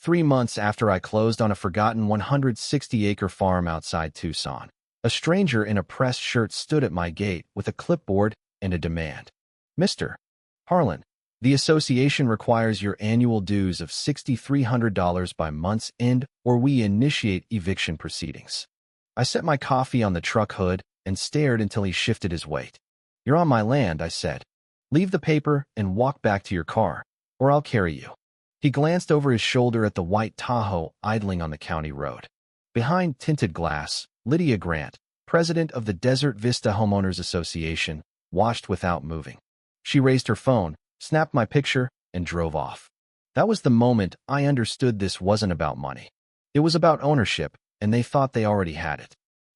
3 months after I closed on a forgotten 160-acre farm outside Tucson, a stranger in a pressed shirt stood at my gate with a clipboard and a demand. Mr. Harlan, the association requires your annual dues of $6,300 by month's end, or we initiate eviction proceedings. I set my coffee on the truck hood and stared until he shifted his weight. You're on my land, I said. Leave the paper and walk back to your car, or I'll carry you. He glanced over his shoulder at the white Tahoe idling on the county road. Behind tinted glass, Lydia Grant, president of the Desert Vista Homeowners Association, watched without moving. She raised her phone, snapped my picture, and drove off. That was the moment I understood this wasn't about money. It was about ownership, and they thought they already had it.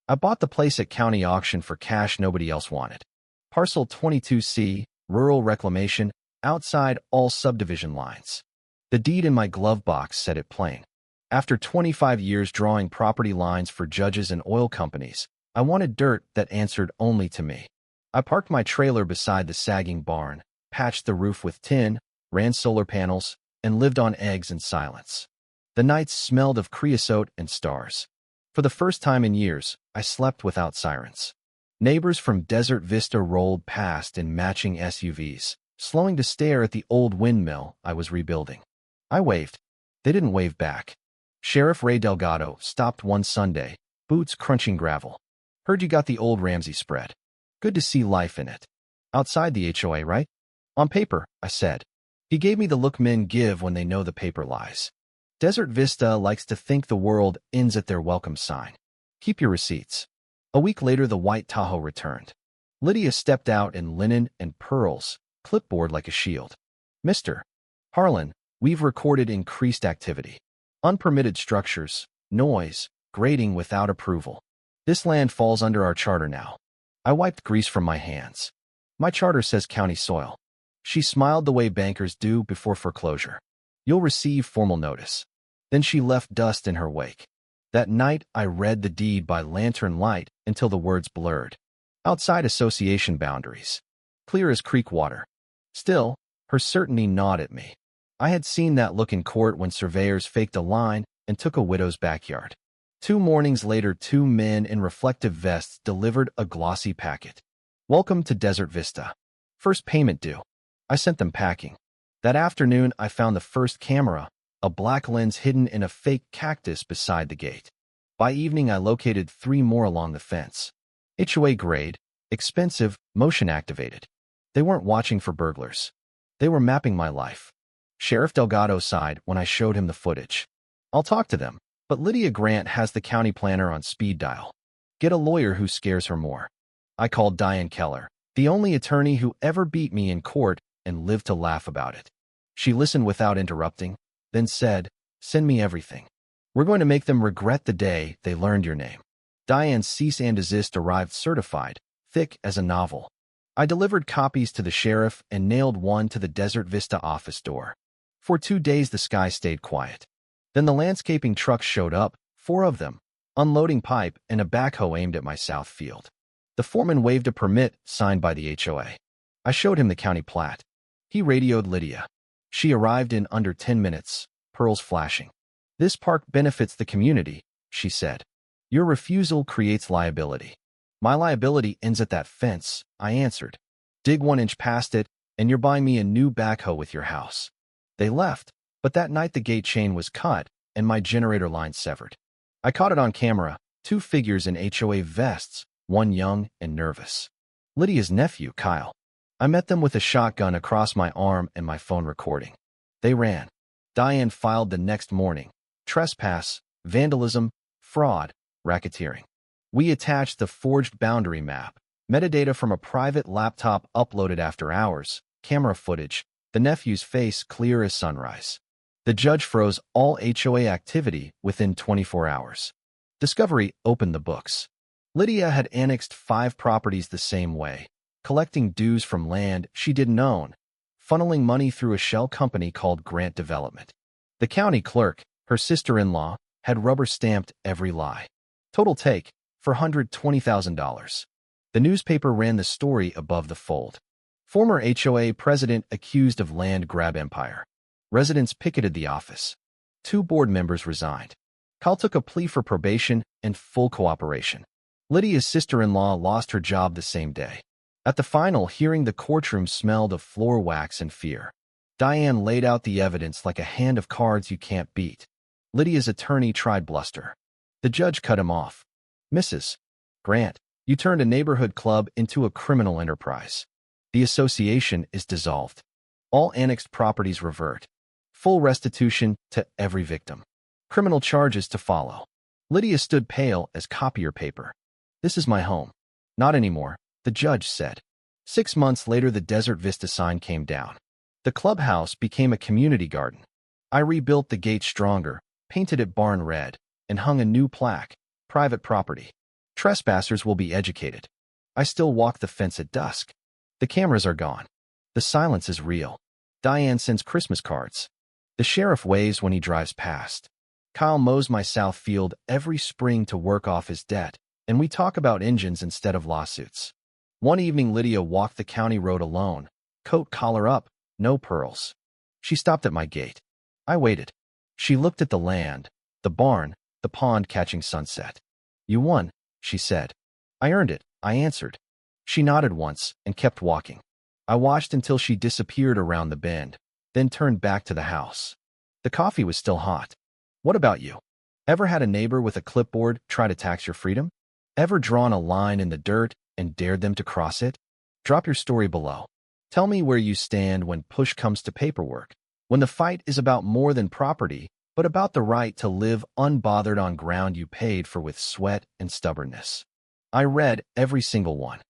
I bought the place at county auction for cash nobody else wanted. Parcel 22C, rural reclamation, outside all subdivision lines. The deed in my glove box said it plain. After 25 years drawing property lines for judges and oil companies, I wanted dirt that answered only to me. I parked my trailer beside the sagging barn, patched the roof with tin, ran solar panels, and lived on eggs and silence. The nights smelled of creosote and stars. For the first time in years, I slept without sirens. Neighbors from Desert Vista rolled past in matching SUVs, slowing to stare at the old windmill I was rebuilding. I waved. They didn't wave back. Sheriff Ray Delgado stopped one Sunday, boots crunching gravel. Heard you got the old Ramsey spread. Good to see life in it. Outside the HOA, right? On paper, I said. He gave me the look men give when they know the paper lies. Desert Vista likes to think the world ends at their welcome sign. Keep your receipts. A week later, the white Tahoe returned. Lydia stepped out in linen and pearls, clipboard like a shield. Mr. Harlan, we've recorded increased activity. Unpermitted structures, noise, grading without approval. This land falls under our charter now. I wiped grease from my hands. My charter says county soil. She smiled the way bankers do before foreclosure. You'll receive formal notice. Then she left dust in her wake. That night, I read the deed by lantern light until the words blurred. Outside association boundaries. Clear as creek water. Still, her certainty gnawed at me. I had seen that look in court when surveyors faked a line and took a widow's backyard. 2 mornings later, 2 men in reflective vests delivered a glossy packet. Welcome to Desert Vista. First payment due. I sent them packing. That afternoon, I found the first camera, a black lens hidden in a fake cactus beside the gate. By evening, I located 3 more along the fence. HOA grade, expensive, motion activated. They weren't watching for burglars. They were mapping my life. Sheriff Delgado sighed when I showed him the footage. I'll talk to them, but Lydia Grant has the county planner on speed dial. Get a lawyer who scares her more. I called Diane Keller, the only attorney who ever beat me in court, and lived to laugh about it. She listened without interrupting, then said, send me everything. We're going to make them regret the day they learned your name. Diane's cease and desist arrived certified, thick as a novel. I delivered copies to the sheriff and nailed one to the Desert Vista office door. For 2 days, the sky stayed quiet. Then the landscaping trucks showed up, 4 of them, unloading pipe and a backhoe aimed at my south field. The foreman waved a permit signed by the HOA. I showed him the county plat. He radioed Lydia. She arrived in under 10 minutes, pearls flashing. This park benefits the community, she said. Your refusal creates liability. My liability ends at that fence, I answered. Dig 1 inch past it, and you're buying me a new backhoe with your house. They left, but that night the gate chain was cut and my generator line severed. I caught it on camera, 2 figures in HOA vests, one young and nervous. Lydia's nephew, Kyle. I met them with a shotgun across my arm and my phone recording. They ran. Diane filed the next morning. Trespass, vandalism, fraud, racketeering. We attached the forged boundary map, metadata from a private laptop uploaded after hours, camera footage, the nephew's face clear as sunrise. The judge froze all HOA activity within 24 hours. Discovery opened the books. Lydia had annexed 5 properties the same way, collecting dues from land she didn't own, funneling money through a shell company called Grant Development. The county clerk, her sister-in-law, had rubber-stamped every lie. Total take, $420,000. The newspaper ran the story above the fold. Former HOA president accused of land grab empire. Residents picketed the office. 2 board members resigned. Kyle took a plea for probation and full cooperation. Lydia's sister-in-law lost her job the same day. At the final hearing, the courtroom smelled of floor wax and fear. Diane laid out the evidence like a hand of cards you can't beat. Lydia's attorney tried bluster. The judge cut him off. Mrs. Grant, you turned a neighborhood club into a criminal enterprise. The association is dissolved. All annexed properties revert. Full restitution to every victim. Criminal charges to follow. Lydia stood pale as copier paper. This is my home. Not anymore, the judge said. 6 months later, the Desert Vista sign came down. The clubhouse became a community garden. I rebuilt the gate stronger, painted it barn red, and hung a new plaque, private property. Trespassers will be educated. I still walk the fence at dusk. The cameras are gone. The silence is real. Diane sends Christmas cards. The sheriff waves when he drives past. Kyle mows my south field every spring to work off his debt, and we talk about engines instead of lawsuits. One evening, Lydia walked the county road alone, coat collar up, no pearls. She stopped at my gate. I waited. She looked at the land, the barn, the pond catching sunset. You won, she said. I earned it, I answered. She nodded once and kept walking. I watched until she disappeared around the bend, then turned back to the house. The coffee was still hot. What about you? Ever had a neighbor with a clipboard try to tax your freedom? Ever drawn a line in the dirt and dared them to cross it? Drop your story below. Tell me where you stand when push comes to paperwork, when the fight is about more than property, but about the right to live unbothered on ground you paid for with sweat and stubbornness. I read every single one.